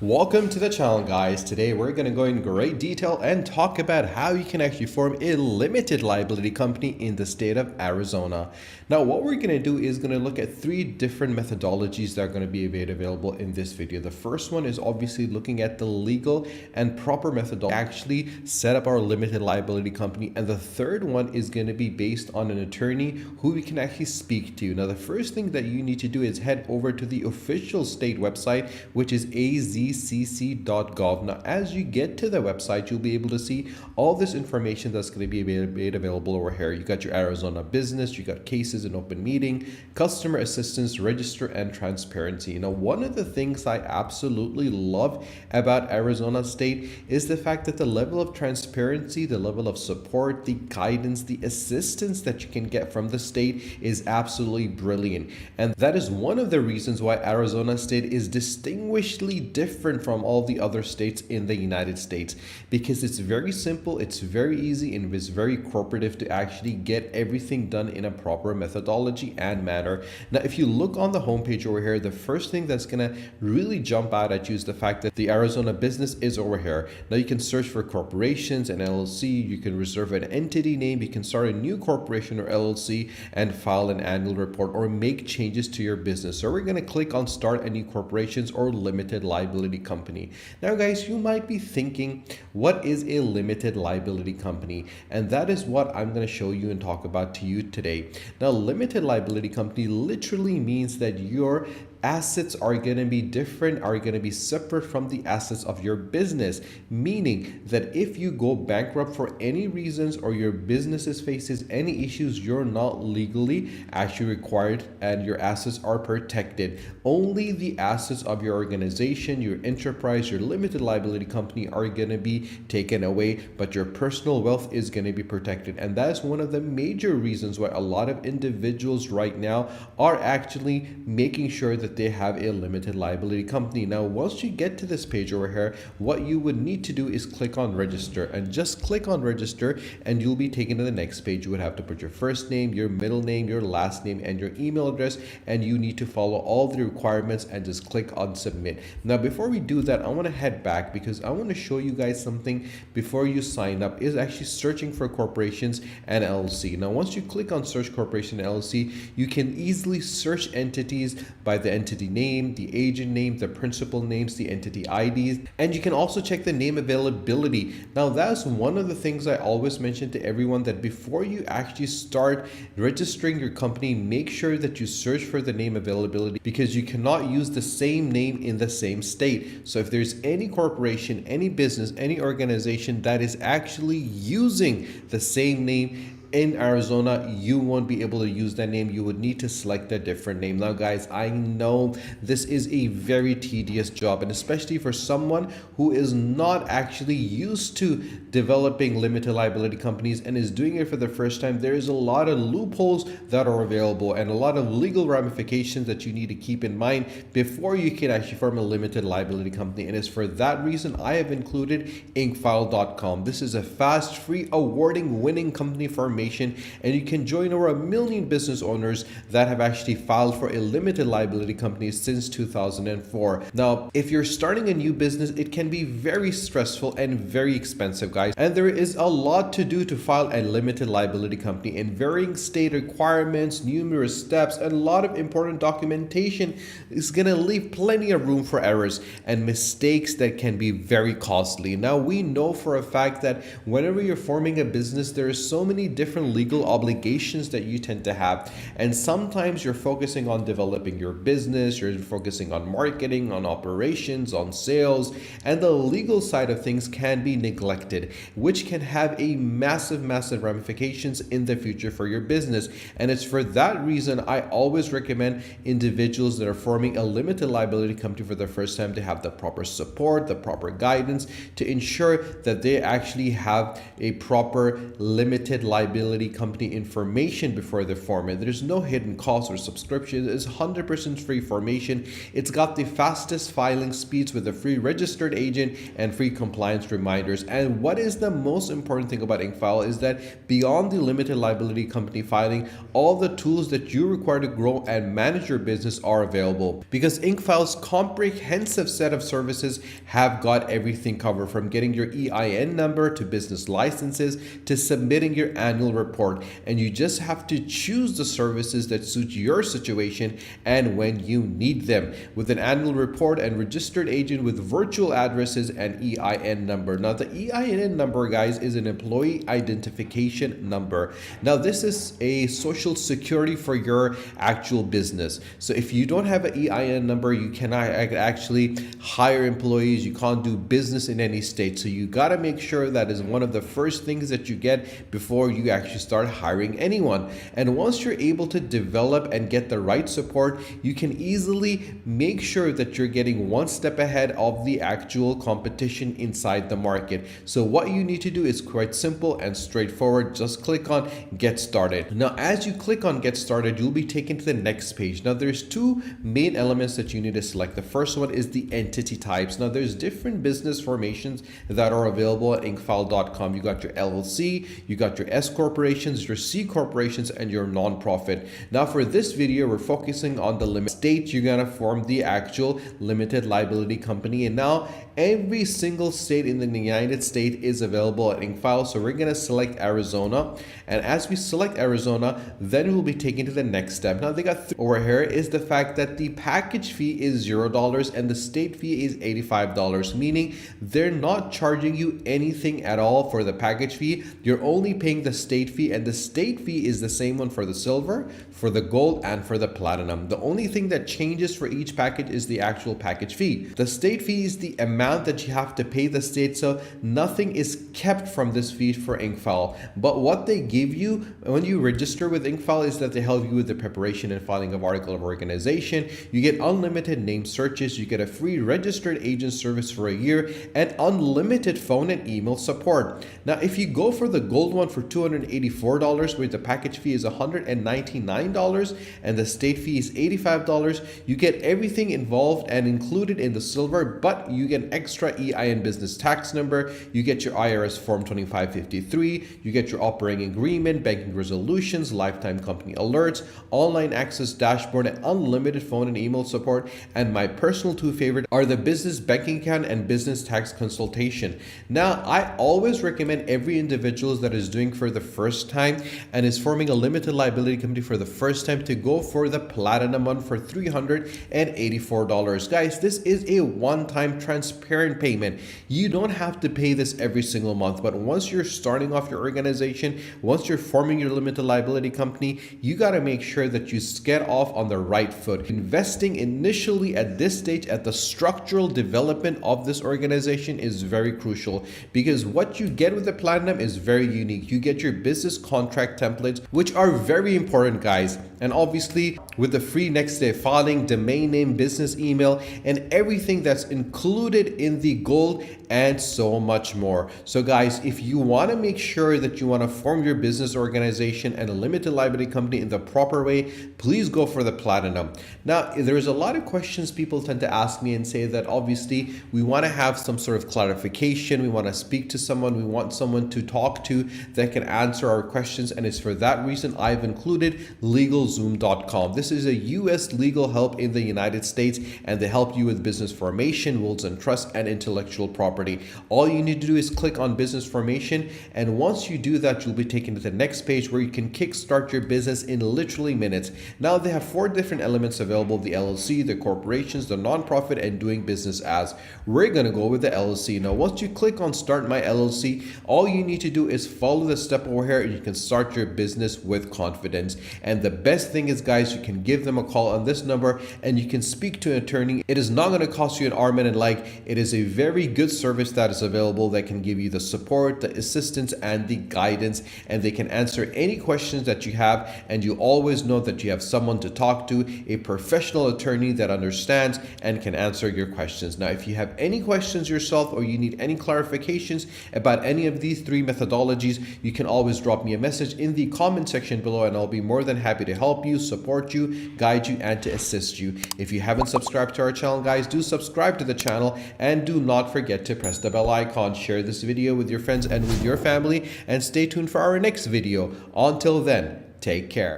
Welcome to the channel, guys. Today we're going to go in great detail and talk about how you can actually form a limited liability company in the state of Arizona. Now what we're going to do is going to look at three different methodologies that are going to be made available in this video. The first one is obviously looking at the legal and proper methodology to actually set up our limited liability company, and the third one is going to be based on an attorney who we can actually speak to. Now the first thing that you need to do is head over to the official state website, which is azcc.gov. Now, as you get to the website, you'll be able to see all this information that's going to be made available over here. You got your Arizona business, you got cases and open meeting, customer assistance, register, and transparency. Now, one of the things I absolutely love about Arizona State is the fact that the level of transparency, the level of support, the guidance, the assistance that you can get from the state is absolutely brilliant. And that is one of the reasons why Arizona State is distinguishedly different from all the other states in the United States, because it's very simple, it's very easy, and it's very cooperative to actually get everything done in a proper methodology and manner. Now, if you look on the homepage over here, the first thing that's gonna really jump out at you is the fact that the Arizona business is over here. Now you can search for corporations and LLC, you can reserve an entity name, you can start a new corporation or LLC and file an annual report or make changes to your business. So we're gonna click on start a new corporations or limited liability company. Now guys, you might be thinking, what is a limited liability company? And that is what I'm going to show you and talk about to you today. Now, limited liability company literally means that your assets are going to be different, are going to be separate from the assets of your business, meaning that if you go bankrupt for any reasons or your business faces any issues, you're not legally actually required and your assets are protected. Only the assets of your organization, your enterprise, your limited liability company are going to be taken away, but your personal wealth is going to be protected. And that's one of the major reasons why a lot of individuals right now are actually making sure that they have a limited liability company. Now, once you get to this page over here, what you would need to do is click on register, and just click on register and you'll be taken to the next page. You would have to put your first name, your middle name, your last name, and your email address, and you need to follow all the requirements and just click on submit. Now, before we do that, I want to head back because I want to show you guys something before you sign up, is actually searching for corporations and LLC. Now, once you click on search corporation and LLC, you can easily search entities by the entity name, the agent name, the principal names, the entity IDs, and you can also check the name availability. Now, that's one of the things I always mention to everyone, that before you actually start registering your company, make sure that you search for the name availability, because you cannot use the same name in the same state. So if there's any corporation, any business, any organization that is actually using the same name in Arizona, you won't be able to use that name. You would need to select a different name. Now guys, I know this is a very tedious job, and especially for someone who is not actually used to developing limited liability companies and is doing it for the first time, there is a lot of loopholes that are available and a lot of legal ramifications that you need to keep in mind before you can actually form a limited liability company. And it's for that reason I have included inkfile.com. This is a fast, free, awarding winning company formation, and you can join over 1 million business owners that have actually filed for a limited liability company since 2004. Now, if you're starting a new business, it can be very stressful and very expensive, guys, and there is a lot to do to file a limited liability company, and varying state requirements, numerous steps, and a lot of important documentation is going to leave plenty of room for errors and mistakes that can be very costly. Now, we know for a fact that whenever you're forming a business, there are so many different legal obligations that you tend to have, and sometimes you're focusing on developing your business, you're focusing on marketing, on operations, on sales, and the legal side of things can be neglected, which can have a massive ramifications in the future for your business. And it's for that reason I always recommend individuals that are forming a limited liability company for the first time to have the proper support, the proper guidance to ensure that they actually have a proper limited liability liability company information before they form it. There's no hidden costs or subscriptions. It's 100% free formation. It's got the fastest filing speeds with a free registered agent and free compliance reminders. And what is the most important thing about InkFile is that beyond the limited liability company filing, all the tools that you require to grow and manage your business are available, because InkFile's comprehensive set of services have got everything covered, from getting your EIN number to business licenses to submitting your annual report. And you just have to choose the services that suit your situation and when you need them, with an annual report and registered agent with virtual addresses and EIN number. Now, the EIN number, guys, is an employee identification number. Now, this is a social security for your actual business. So if you don't have an EIN number, you cannot actually hire employees. You can't do business in any state. So you got to make sure that is one of the first things that you get before you actually start hiring anyone. And once you're able to develop and get the right support, you can easily make sure that you're getting one step ahead of the actual competition inside the market. So what you need to do is quite simple and straightforward. Just click on Get Started. Now, as you click on Get Started, you'll be taken to the next page. Now, there's two main elements that you need to select. The first one is the entity types. Now, there's different business formations that are available at inkfile.com. You got your LLC, you got your S corporations, your C corporations, and your nonprofit. Now, for this video, we're focusing on the limit state. You're gonna form the actual limited liability company, and now every single state in the United States is available at InkFile. So we're gonna select Arizona, and as we select Arizona, then we'll be taken to the next step. Now, they got over here is the fact that the package fee is $0 and the state fee is $85, meaning they're not charging you anything at all for the package fee. You're only paying the state fee, and the state fee is the same one for the silver, for the gold, and for the platinum. The only thing that changes for each package is the actual package fee. The state fee is the amount that you have to pay the state, so nothing is kept from this fee for InkFile. But what they give you when you register with InkFile is that they help you with the preparation and filing of article of organization. You get unlimited name searches, you get a free registered agent service for a year, and unlimited phone and email support. Now, if you go for the gold one for $284, where the package fee is $199 and the state fee is $85, you get everything involved and included in the silver, but you get an extra EIN business tax number, you get your IRS form 2553, you get your operating agreement, banking resolutions, lifetime company alerts, online access dashboard, and unlimited phone and email support. And my personal two favorite are the business banking account and business tax consultation. Now, I always recommend every individual that is doing for the first time and is forming a limited liability company for the first time to go for the platinum one for $384. Guys, this is a one-time transparent payment. You don't have to pay this every single month, but once you're starting off your organization, once you're forming your limited liability company, you got to make sure that you get off on the right foot. Investing initially at this stage at the structural development of this organization is very crucial, because what you get with the platinum is very unique. You get your business contract templates, which are very important, guys. And obviously with the free next day filing, domain name, business email, and everything that's included in the gold, and so much more. So guys, if you want to make sure that you want to form your business organization and a limited liability company in the proper way, please go for the platinum. Now, there's a lot of questions people tend to ask me and say that obviously we want to have some sort of clarification. We want to speak to someone. We want someone to talk to that can answer our questions. And it's for that reason I've included LegalZoom.com. This is a US legal help in the United States, and they help you with business formation, wills and trusts, and intellectual property. All you need to do is click on business formation, and once you do that, you'll be taken to the next page where you can kickstart your business in literally minutes. Now, they have 4 different elements available: the LLC, the corporations, the nonprofit, and doing business as. We're going to go with the LLC. Now, once you click on Start My LLC, all you need to do is follow the step over here and you can start your business with confidence. And the best best thing is, guys, you can give them a call on this number and you can speak to an attorney. It is not going to cost you an arm and a leg. It is a very good service that is available that can give you the support, the assistance, and the guidance, and they can answer any questions that you have, and you always know that you have someone to talk to, a professional attorney that understands and can answer your questions. Now, if you have any questions yourself or you need any clarifications about any of these three methodologies, you can always drop me a message in the comment section below, and I'll be more than happy to help you, support you, guide you, and to assist you. If you haven't subscribed to our channel, guys, do subscribe to the channel, and do not forget to press the bell icon. Share this video with your friends and with your family, and stay tuned for our next video. Until then, take care.